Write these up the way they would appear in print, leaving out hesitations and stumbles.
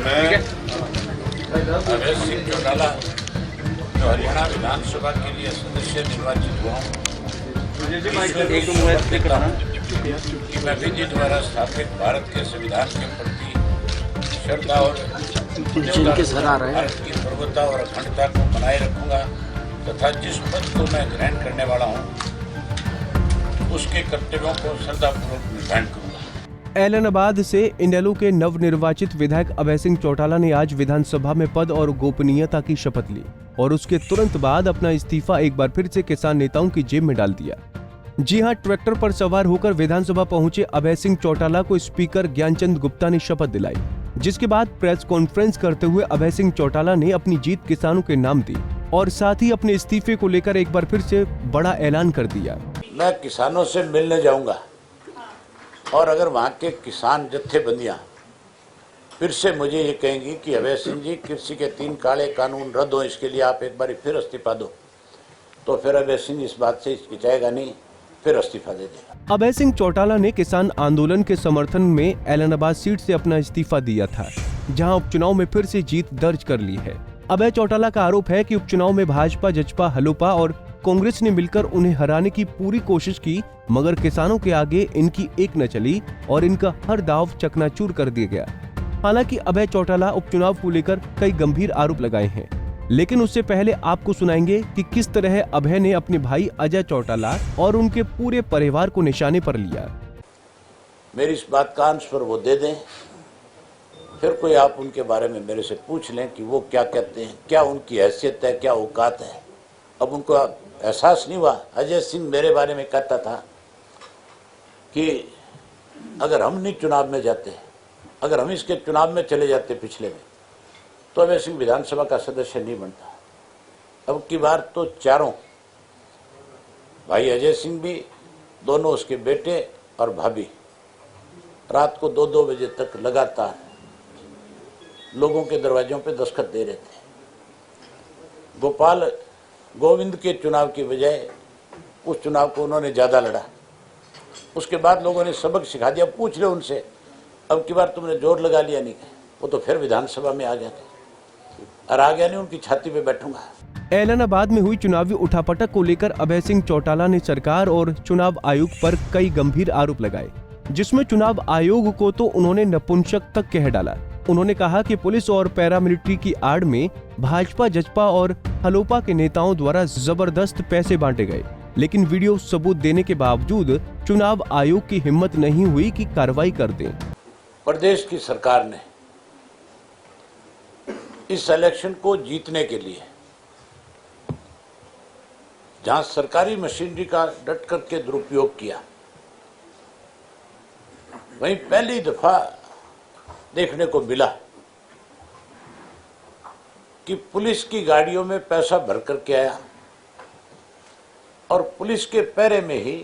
मैं अभय सिंह चौटाला जो हरियाणा विधानसभा के लिए सदस्य निर्वाचित हुआ हूँ, कि मैं विधि द्वारा स्थापित भारत के संविधान के प्रति श्रद्धा और भारत की प्रभुता और अखंडता को बनाए रखूंगा तथा जिस पद को मैं ग्रहण करने वाला हूँ उसके कर्तव्यों को श्रद्धापूर्वक निभान करूंगा। ऐलनाबाद से इनेलो के नवनिर्वाचित विधायक अभय सिंह चौटाला ने आज विधानसभा में पद और गोपनीयता की शपथ ली और उसके तुरंत बाद अपना इस्तीफा एक बार फिर से किसान नेताओं की जेब में डाल दिया। जी हां, ट्रैक्टर पर सवार होकर विधानसभा पहुंचे अभय सिंह चौटाला को स्पीकर ज्ञानचंद गुप्ता ने शपथ दिलाई, जिसके बाद प्रेस कॉन्फ्रेंस करते हुए अभय सिंह चौटाला ने अपनी जीत किसानों के नाम दी और साथ ही अपने इस्तीफे को लेकर एक बार फिर से बड़ा ऐलान कर दिया। मैं किसानों से मिलने जाऊंगा और अगर वहाँ के किसान जत्थेबंदियाँ फिर से मुझे ये कहेंगी कि अभय सिंह जी कृषि के 3 काले कानून रद्द हो, इसके लिए आप एक बार फिर इस्तीफा दो, तो फिर अभय सिंह इस बात से हिचकिचाएगा नहीं, फिर इस्तीफा दे देगा। अभय सिंह चौटाला ने किसान आंदोलन के समर्थन में ऐलनाबाद सीट से अपना इस्तीफा दिया था, जहां उपचुनाव में फिर से जीत दर्ज कर ली है। अभय चौटाला का आरोप है कि उपचुनाव में भाजपा, जसपा, हलोपा और कांग्रेस ने मिलकर उन्हें हराने की पूरी कोशिश की, मगर किसानों के आगे इनकी एक न चली और इनका हर दाव चकनाचूर कर दिया गया। हालांकि अभय चौटाला उपचुनाव को लेकर कई गंभीर आरोप लगाए हैं, लेकिन उससे पहले आपको सुनाएंगे कि किस तरह अभय ने अपने भाई अजय चौटाला और उनके पूरे परिवार को निशाने पर लिया। मेरी इस बात का आंसर वो दे दें, फिर कोई आप उनके बारे में मेरे से पूछ लें कि वो क्या कहते हैं, क्या उनकी हैसियत है, क्या औकात है। अब उनको एहसास नहीं हुआ। अजय सिंह मेरे बारे में कहता था कि अगर हम नहीं चुनाव में जाते, अगर हम इसके चुनाव में चले जाते पिछले में, तो अभय सिंह विधानसभा का सदस्य नहीं बनता। अब की बार तो चारों भाई अजय सिंह भी, दोनों उसके बेटे और भाभी रात को 2-2 बजे तक लगातार लोगों के दरवाजों पे दस्तखत दे रहे थे। गोविंद के चुनाव की बजाय उस चुनाव को उन्होंने ज़्यादा लड़ा। उसके बाद लोगों ने सबक सिखा दिया। पूछ ले उनसे, अब की बार तुमने जोर लगा लिया नहीं? वो तो फिर विधानसभा में आ गया था और आ गया नहीं, उनकी छाती पे बैठूंगा। ऐलनाबाद में हुई चुनावी उठापटक को लेकर अभय सिंह चौटाला ने सरकार और चुनाव आयोग पर कई गंभीर आरोप लगाए, जिसमें चुनाव आयोग को तो उन्होंने नपुंसक तक कह डाला। उन्होंने कहा कि पुलिस और पैरामिलिट्री की आड़ में भाजपा, जसपा और हलोपा के नेताओं द्वारा जबरदस्त पैसे बांटे गए, लेकिन वीडियो सबूत देने के बावजूद चुनाव आयोग की हिम्मत नहीं हुई कि कार्रवाई कर दें। प्रदेश की सरकार ने इस इलेक्शन को जीतने के लिए जहां सरकारी मशीनरी का डट करके दुरुपयोग किया, वहीं पहली दफा देखने को मिला कि पुलिस की गाड़ियों में पैसा भर करके आया और पुलिस के पहरे में ही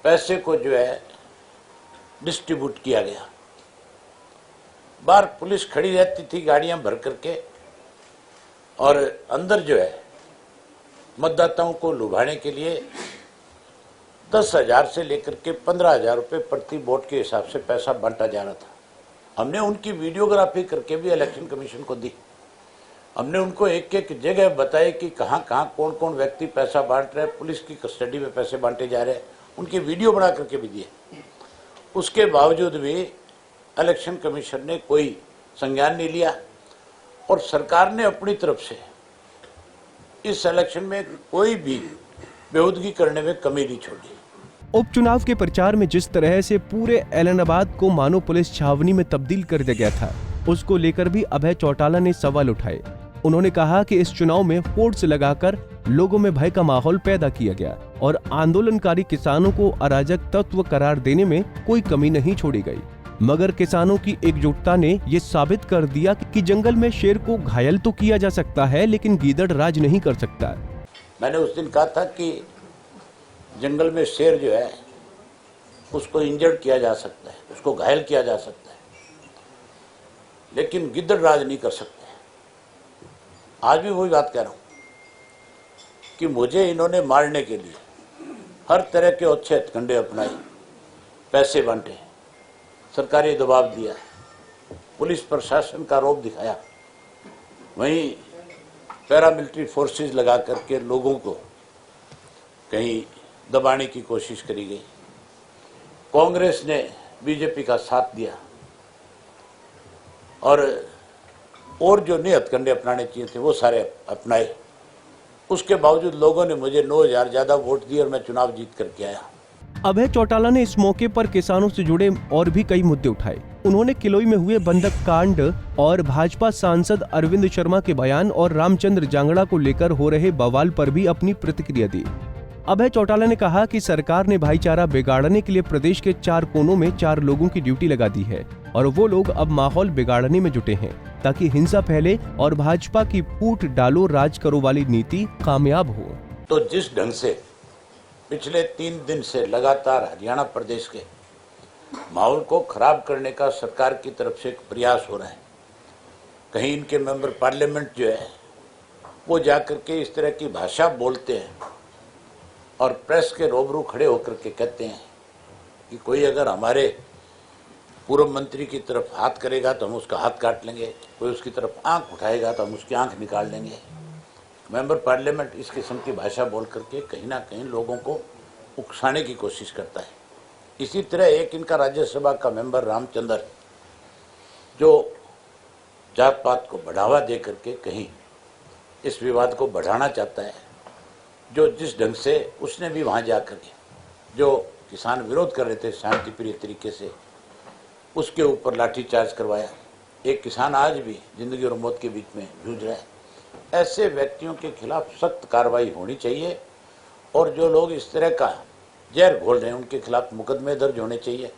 पैसे को जो है डिस्ट्रीब्यूट किया गया। बाहर पुलिस खड़ी रहती थी गाड़ियां भर करके, और अंदर जो है मतदाताओं को लुभाने के लिए 10,000 से लेकर के 15,000 रुपये प्रति वोट के हिसाब से पैसा बांटा जा रहा था। हमने उनकी वीडियोग्राफी करके भी इलेक्शन कमीशन को दी। हमने उनको एक एक जगह बताया कि कहाँ कहाँ कौन कौन व्यक्ति पैसा बांट रहे हैं, पुलिस की कस्टडी में पैसे बांटे जा रहे हैं, उनकी वीडियो बना करके भी दिए। उसके बावजूद भी इलेक्शन कमीशन ने कोई संज्ञान नहीं लिया और सरकार ने अपनी तरफ से इस इलेक्शन में कोई भी बेहूदगी करने में कमी नहीं छोड़ी। उपचुनाव के प्रचार में जिस तरह से पूरे ऐलनाबाद को मानो पुलिस छावनी में तब्दील कर दिया गया था, उसको लेकर भी अभय चौटाला ने सवाल उठाए। उन्होंने कहा कि इस चुनाव में फोर्स लगाकर लोगों में भय का माहौल पैदा किया गया और आंदोलनकारी किसानों को अराजक तत्व करार देने में कोई कमी नहीं छोड़ी गई, मगर किसानों की एकजुटता ने ये साबित कर दिया कि जंगल में शेर को घायल तो किया जा सकता है, लेकिन गीदड़ राज नहीं कर सकता। मैंने उस दिन कहा था कि जंगल में शेर जो है उसको इंजर्ड किया जा सकता है, उसको घायल किया जा सकता है, लेकिन गिद्दड़ राज नहीं कर सकते। आज भी वही बात कह रहा हूं कि मुझे इन्होंने मारने के लिए हर तरह के अच्छे हथकंडे अपनाए, पैसे बांटे, सरकारी दबाव दिया, पुलिस प्रशासन का रौब दिखाया, वहीं पैरामिलिट्री फोर्सेस लगा करके लोगों को कहीं दबाने की कोशिश करी गई। कांग्रेस ने बीजेपी का साथ दिया और जो नए हथकंडे अपनाने चाहिए थे वो सारे अपनाए। उसके बावजूद लोगों ने मुझे 9,000 ज्यादा वोट दिए और मैं चुनाव जीत करके आया। अभय चौटाला ने इस मौके पर किसानों से जुड़े और भी कई मुद्दे उठाए। उन्होंने किलोई में हुए बंधक कांड और भाजपा सांसद अरविंद शर्मा के बयान और रामचंद्र जांगड़ा को लेकर हो रहे बवाल पर भी अपनी प्रतिक्रिया दी। अभय चौटाला ने कहा कि सरकार ने भाईचारा बिगाड़ने के लिए प्रदेश के 4 कोनों में 4 लोगों की ड्यूटी लगा दी है और वो लोग अब माहौल बिगाड़ने में जुटे हैं ताकि हिंसा फैले और भाजपा की फूट डालो राज करो वाली नीति कामयाब हो। तो जिस ढंग से पिछले 3 दिन से लगातार हरियाणा प्रदेश के माहौल को खराब करने का सरकार की तरफ से एक प्रयास हो रहा है, कहीं इनके मेंबर पार्लियामेंट जो है वो जाकर के इस तरह की भाषा बोलते हैं और प्रेस के रूबरू खड़े होकर के कहते हैं कि कोई अगर हमारे पूर्व मंत्री की तरफ हाथ करेगा तो हम उसका हाथ काट लेंगे, कोई उसकी तरफ आंख उठाएगा तो हम उसकी आंख निकाल लेंगे। मेंबर पार्लियामेंट इस किस्म की भाषा बोल करके कहीं ना कहीं लोगों को उकसाने की कोशिश करता है। इसी तरह एक इनका राज्यसभा का मेंबर रामचंद्र जो जात पात को बढ़ावा दे करके कहीं इस विवाद को बढ़ाना चाहता है, जो जिस ढंग से उसने भी वहाँ जाकर के जो किसान विरोध कर रहे थे शांति प्रिय तरीके से उसके ऊपर लाठीचार्ज करवाया। एक किसान आज भी जिंदगी और मौत के बीच में जूझ रहा है। ऐसे व्यक्तियों के खिलाफ सख्त कार्रवाई होनी चाहिए और जो लोग इस तरह का जहर घोल रहे हैं उनके खिलाफ मुकदमे दर्ज होने चाहिए।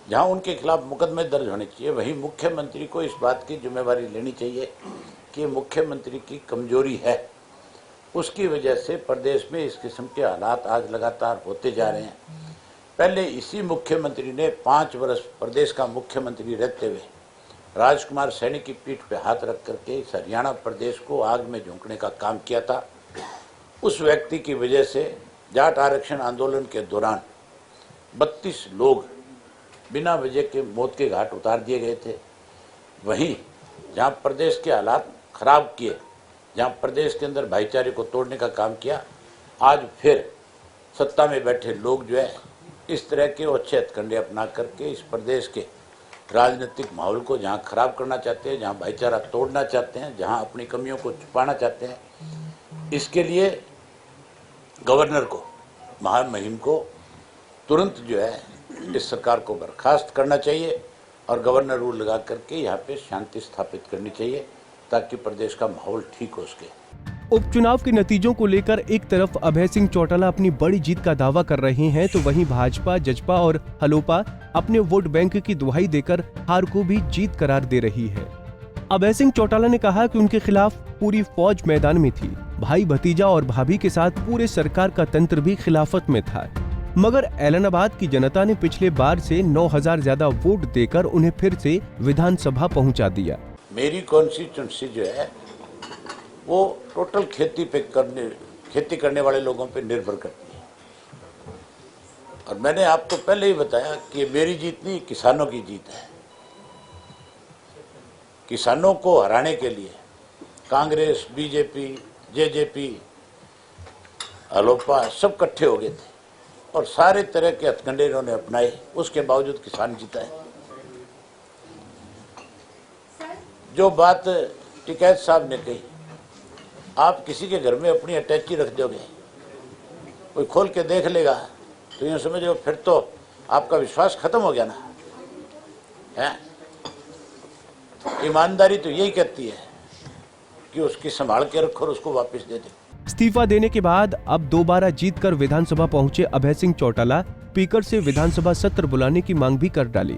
जहां उनके खिलाफ मुकदमे दर्ज होने चाहिए वहीं मुख्यमंत्री को इस बात की जिम्मेवारी लेनी चाहिए कि मुख्यमंत्री की कमजोरी है, उसकी वजह से प्रदेश में इस किस्म के हालात आज लगातार होते जा रहे हैं। पहले इसी मुख्यमंत्री ने 5 वर्ष प्रदेश का मुख्यमंत्री रहते हुए राजकुमार सैनी की पीठ पे हाथ रख करके इस हरियाणा प्रदेश को आग में झोंकने का काम किया था। उस व्यक्ति की वजह से जाट आरक्षण आंदोलन के दौरान 32 लोग बिना वजह के मौत के घाट उतार दिए गए थे। वहीं जहां प्रदेश के हालात खराब किए, जहां प्रदेश के अंदर भाईचारे को तोड़ने का काम किया, आज फिर सत्ता में बैठे लोग जो है इस तरह के अच्छे हथकंडे अपना करके इस प्रदेश के राजनीतिक माहौल को जहां खराब करना चाहते हैं, जहां भाईचारा तोड़ना चाहते हैं, जहां अपनी कमियों को छुपाना चाहते हैं। इसके लिए गवर्नर को, महामहिम को तुरंत जो है इस सरकार को बर्खास्त करना चाहिए और गवर्नर रूल लगा करके यहाँ पे शांति स्थापित करनी चाहिए ताकि प्रदेश का माहौल ठीक हो सके। उपचुनाव के नतीजों को लेकर एक तरफ अभय सिंह चौटाला अपनी बड़ी जीत का दावा कर रहे हैं तो वहीं भाजपा, जजपा और हलोपा अपने वोट बैंक की दुहाई देकर हार को भी जीत करार दे रही है। अभय सिंह चौटाला ने कहा कि उनके खिलाफ पूरी फौज मैदान में थी, भाई भतीजा और भाभी के साथ पूरे सरकार का तंत्र भी खिलाफत में था, मगर ऐलनाबाद की जनता ने पिछले बार से 9,000 ज्यादा वोट देकर उन्हें फिर से विधानसभा पहुंचा दिया। मेरी कॉन्स्टिट्यूंसी जो है वो टोटल खेती करने वाले लोगों पे निर्भर करती है और मैंने आपको पहले ही बताया कि मेरी जीत नहीं, किसानों की जीत है। किसानों को हराने के लिए कांग्रेस, बीजेपी, जेजेपी, अलोपा सब इकट्ठे हो गए थे और सारे तरह के हथकंडे इन्होंने अपनाए, उसके बावजूद किसान जीता है। जो बात टिकैत साहब ने कही, आप किसी के घर में अपनी अटैची रख दोगे, कोई खोल के देख लेगा तो यूँ समझ लो फिर तो आपका विश्वास खत्म हो गया ना है। ईमानदारी तो यही कहती है कि उसकी संभाल के रखो और उसको वापस दे दे। इस्तीफा देने के बाद अब दोबारा जीतकर विधानसभा पहुंचे अभय सिंह चौटाला स्पीकर से विधानसभा सत्र बुलाने की मांग भी कर डाली।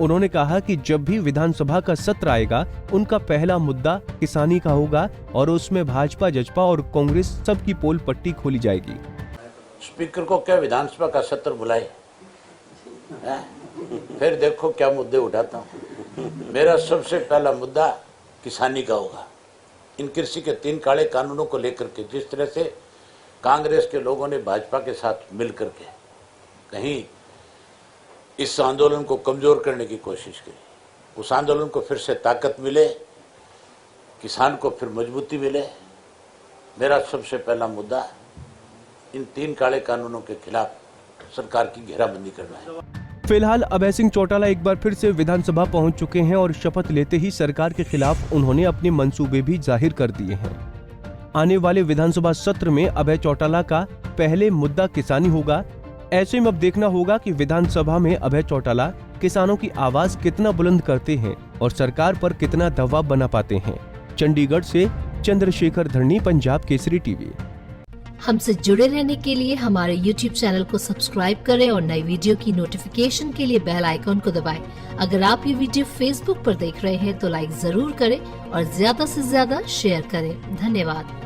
उन्होंने कहा कि जब भी विधानसभा का सत्र आएगा उनका पहला मुद्दा किसानी का होगा और उसमें भाजपा, जजपा और कांग्रेस सबकी पोल पट्टी खोली जाएगी। स्पीकर को क्या विधानसभा का सत्र बुलाए, फिर देखो क्या मुद्दे उठाता हूँ। मेरा सबसे पहला मुद्दा किसानी का होगा। इन कृषि के 3 काले कानूनों को लेकर के जिस तरह से कांग्रेस के लोगों ने भाजपा के साथ मिलकर के कहीं इस आंदोलन को कमजोर करने की कोशिश की, उस आंदोलन को फिर से ताकत मिले, किसान को फिर मजबूती मिले। मेरा सबसे पहला मुद्दा इन 3 काले कानूनों के खिलाफ सरकार की घेराबंदी करना है। फिलहाल अभय सिंह चौटाला एक बार फिर से विधानसभा पहुंच चुके हैं और शपथ लेते ही सरकार के खिलाफ उन्होंने अपने मंसूबे भी जाहिर कर दिए हैं। आने वाले विधानसभा सत्र में अभय चौटाला का पहले मुद्दा किसानी होगा। ऐसे में अब देखना होगा कि विधानसभा में अभय चौटाला किसानों की आवाज कितना बुलंद करते हैं और सरकार पर कितना दबाव बना पाते हैं। चंडीगढ़ से चंद्रशेखर धरनी, पंजाब केसरी टीवी। हमसे जुड़े रहने के लिए हमारे YouTube चैनल को सब्सक्राइब करें और नई वीडियो की नोटिफिकेशन के लिए बेल आइकॉन को दबाएं। अगर आप ये वीडियो Facebook पर देख रहे हैं तो लाइक जरूर करें और ज्यादा से ज्यादा शेयर करें। धन्यवाद।